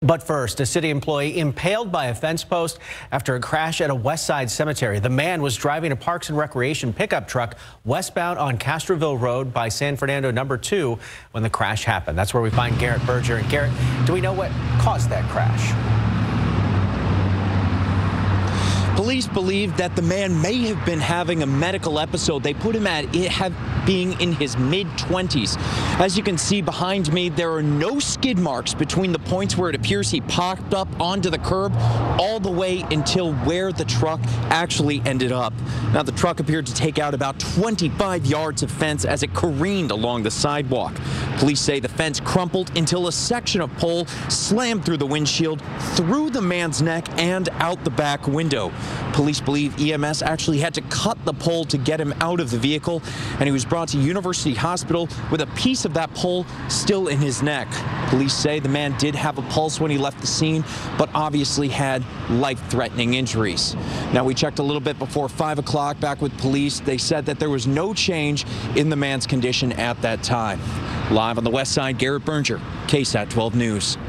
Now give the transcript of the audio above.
But first, a city employee impaled by a fence post after a crash at a West Side cemetery. The man was driving a Parks and Recreation pickup truck westbound on Castroville Road by San Fernando No. 2 when the crash happened. That's where we find Garrett Berger. And Garrett, do we know what caused that crash? Police believe that the man may have been having a medical episode. They put him at being in his mid-20s. As you can see behind me, there are no skid marks between the points where it appears he popped up onto the curb all the way until where the truck actually ended up. Now, the truck appeared to take out about 25 yards of fence as it careened along the sidewalk. Police say the fence crumpled until a section of pole slammed through the windshield, through the man's neck, and out the back window. Police believe EMS actually had to cut the pole to get him out of the vehicle, and he was brought to University Hospital with a piece of that pole still in his neck. Police say the man did have a pulse when he left the scene, but obviously had life-threatening injuries. Now, we checked a little bit before 5 o'clock back with police. They said that there was no change in the man's condition at that time. Live on the West Side, Garrett Berger, KSAT 12 News.